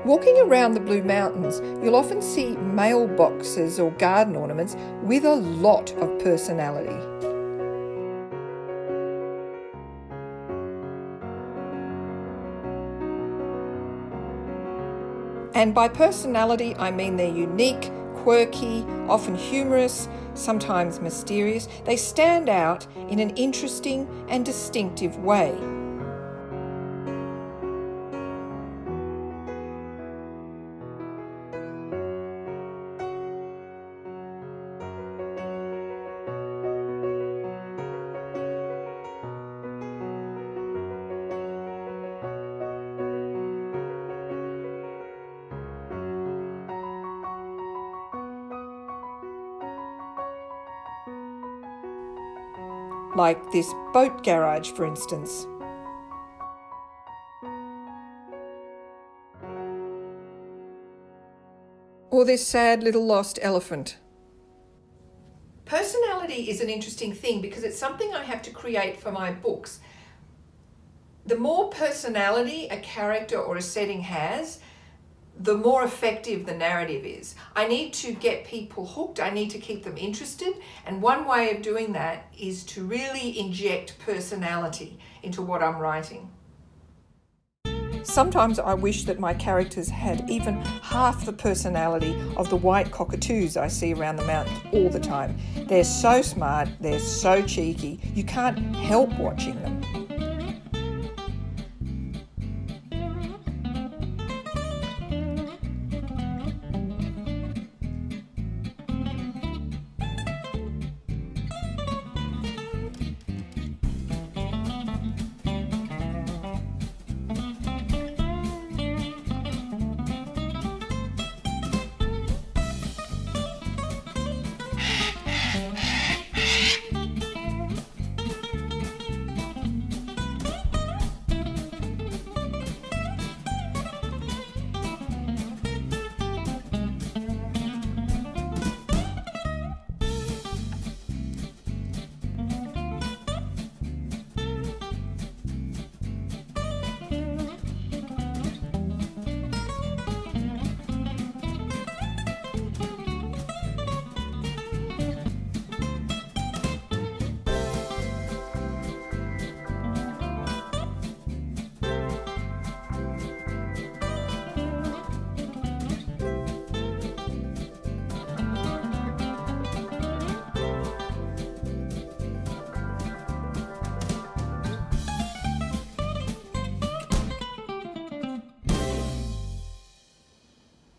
Walking around the Blue Mountains, you'll often see mailboxes or garden ornaments with a lot of personality. And by personality, I mean they're unique, quirky, often humorous, sometimes mysterious. They stand out in an interesting and distinctive way. Like this boat garage, for instance. Or this sad little lost elephant. Personality is an interesting thing because it's something I have to create for my books. The more personality a character or a setting has, the more effective the narrative is. I need to get people hooked, I need to keep them interested, and one way of doing that is to really inject personality into what I'm writing. Sometimes I wish that my characters had even half the personality of the white cockatoos I see around the mountains all the time. They're so smart, they're so cheeky, you can't help watching them.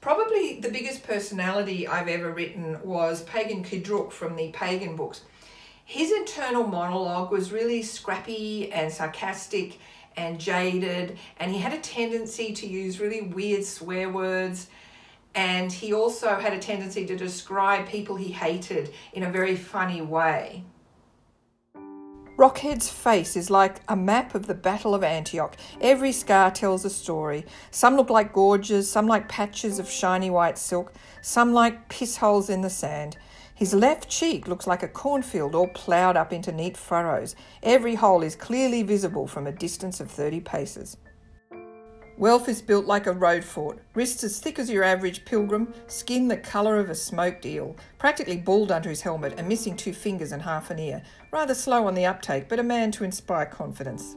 Probably the biggest personality I've ever written was Pagan Kidrook from the Pagan books. His internal monologue was really scrappy and sarcastic and jaded, and he had a tendency to use really weird swear words, and he also had a tendency to describe people he hated in a very funny way. Rockhead's face is like a map of the Battle of Antioch. Every scar tells a story. Some look like gorges, some like patches of shiny white silk, some like piss holes in the sand. His left cheek looks like a cornfield all ploughed up into neat furrows. Every hole is clearly visible from a distance of 30 paces. Welf is built like a road fort, wrists as thick as your average pilgrim, skin the colour of a smoked eel, practically bald under his helmet and missing 2 fingers and half an ear. Rather slow on the uptake, but a man to inspire confidence.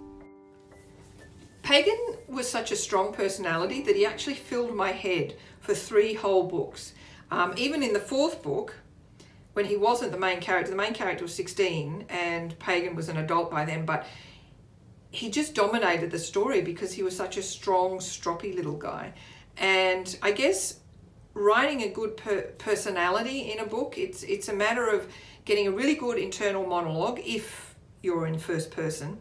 Pagan was such a strong personality that he actually filled my head for 3 whole books. Even in the 4th book, when he wasn't the main character was 16 and Pagan was an adult by then, but he just dominated the story because he was such a strong, stroppy little guy. And I guess writing a good personality in a book, it's a matter of getting a really good internal monologue if you're in first person,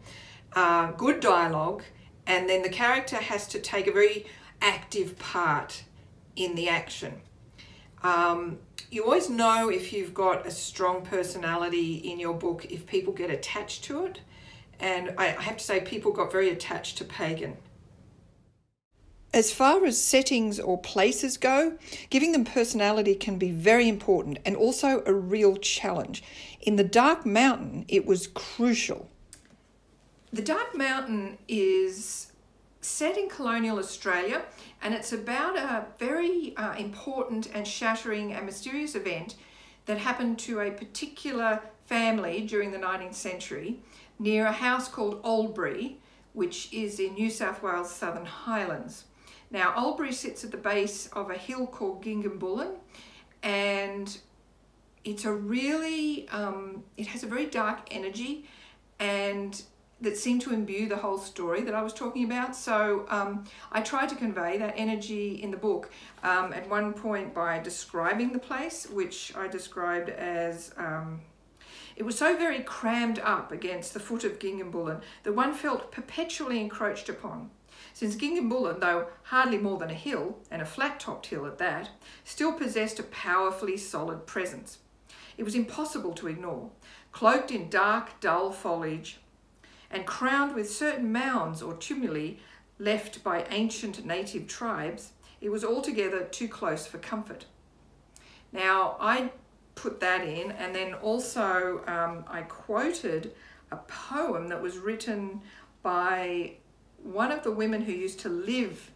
good dialogue, and then the character has to take a very active part in the action. You always know if you've got a strong personality in your book if people get attached to it. And I have to say, people got very attached to Pagan. As far as settings or places go, giving them personality can be very important and also a real challenge. In the Dark Mountain, it was crucial. The Dark Mountain is set in colonial Australia, and it's about a very important and shattering and mysterious event that happened to a particular family during the 19th century near a house called Albury, which is in New South Wales' Southern Highlands. Now, Albury sits at the base of a hill called Gingambullen, and it's a really, it has a very dark energy and that seemed to imbue the whole story that I was talking about. So I tried to convey that energy in the book at one point by describing the place, which I described as, it was so very crammed up against the foot of Gingambullen that one felt perpetually encroached upon. Since Gingambullen, though hardly more than a hill, and a flat-topped hill at that, still possessed a powerfully solid presence. It was impossible to ignore. Cloaked in dark, dull foliage, and crowned with certain mounds or tumuli left by ancient native tribes, it was altogether too close for comfort. Now, I put that in, and then also I quoted a poem that was written by one of the women who used to live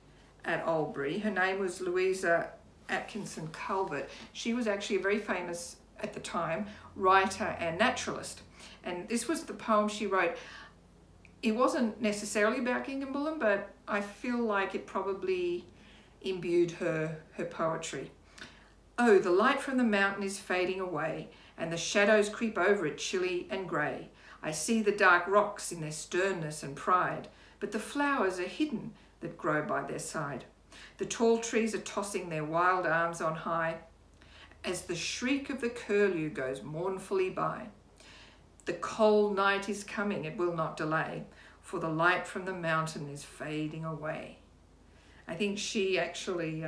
at Albury. Her name was Louisa Atkinson Culvert. She was actually a very famous, at the time, writer and naturalist. And this was the poem she wrote. It wasn't necessarily about Gingambullen, but I feel like it probably imbued her poetry. Oh, the light from the mountain is fading away, and the shadows creep over it chilly and grey. I see the dark rocks in their sternness and pride, but the flowers are hidden that grow by their side. The tall trees are tossing their wild arms on high, as the shriek of the curlew goes mournfully by. The cold night is coming, it will not delay, for the light from the mountain is fading away. I think she actually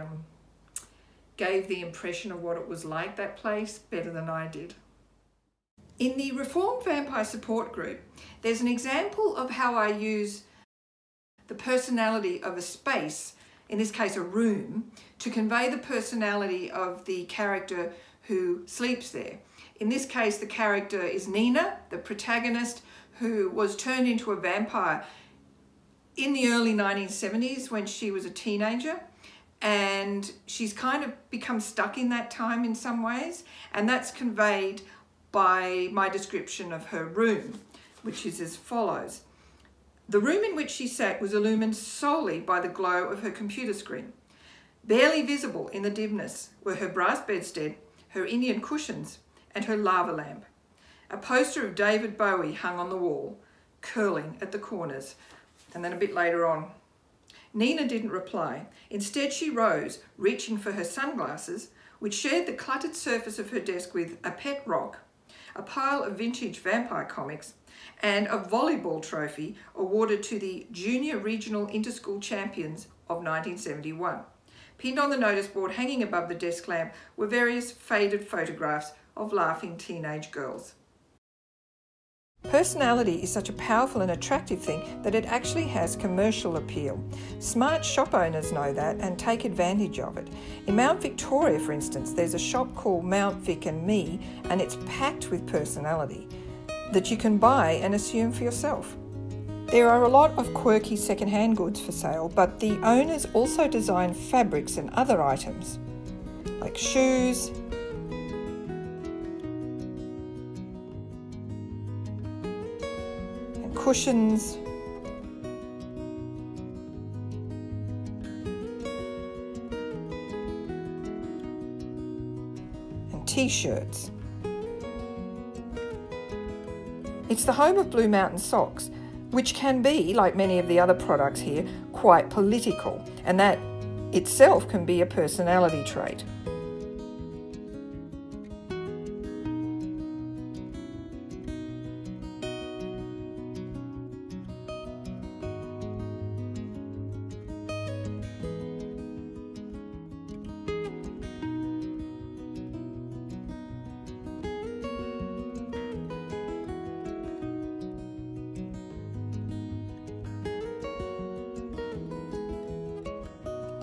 gave the impression of what it was like, that place, better than I did. In the Reformed Vampire Support Group, there's an example of how I use the personality of a space, in this case a room, to convey the personality of the character who sleeps there. In this case, the character is Nina, the protagonist, who was turned into a vampire in the early 1970s when she was a teenager. And she's kind of become stuck in that time in some ways. And that's conveyed by my description of her room, which is as follows. The room in which she sat was illumined solely by the glow of her computer screen. Barely visible in the dimness were her brass bedstead, her Indian cushions, and her lava lamp. A poster of David Bowie hung on the wall, curling at the corners. And then a bit later on, Nina didn't reply. Instead, she rose, reaching for her sunglasses, which shared the cluttered surface of her desk with a pet rock, a pile of vintage vampire comics, and a volleyball trophy awarded to the Junior Regional Interschool Champions of 1971. Pinned on the notice board hanging above the desk lamp were various faded photographs of laughing teenage girls. Personality is such a powerful and attractive thing that it actually has commercial appeal. Smart shop owners know that and take advantage of it. In Mount Victoria, for instance, there's a shop called Mount Vic and Me, and it's packed with personality that you can buy and assume for yourself. There are a lot of quirky second-hand goods for sale, but the owners also design fabrics and other items, like shoes, and cushions, and t-shirts. It's the home of Blue Mountain socks, which can be, like many of the other products here, quite political, and that itself can be a personality trait.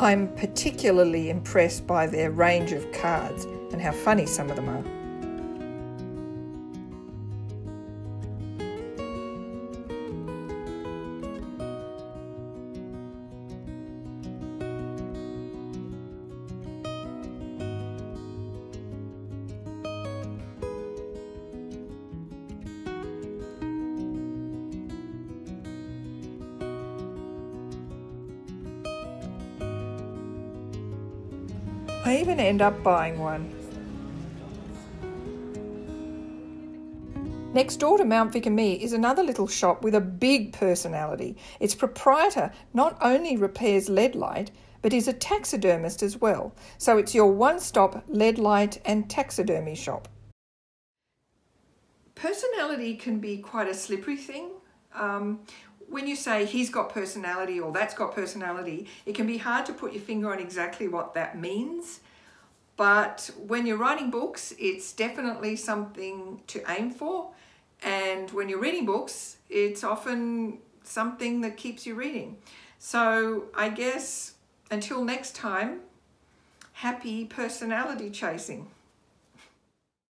I'm particularly impressed by their range of cards and how funny some of them are. I even end up buying one. Next door to Mount Vic and Me is another little shop with a big personality. Its proprietor not only repairs lead light, but is a taxidermist as well. So it's your one-stop lead light and taxidermy shop. Personality can be quite a slippery thing. When you say he's got personality or that's got personality, it can be hard to put your finger on exactly what that means. But when you're writing books, it's definitely something to aim for. And when you're reading books, it's often something that keeps you reading. So I guess until next time, happy personality chasing.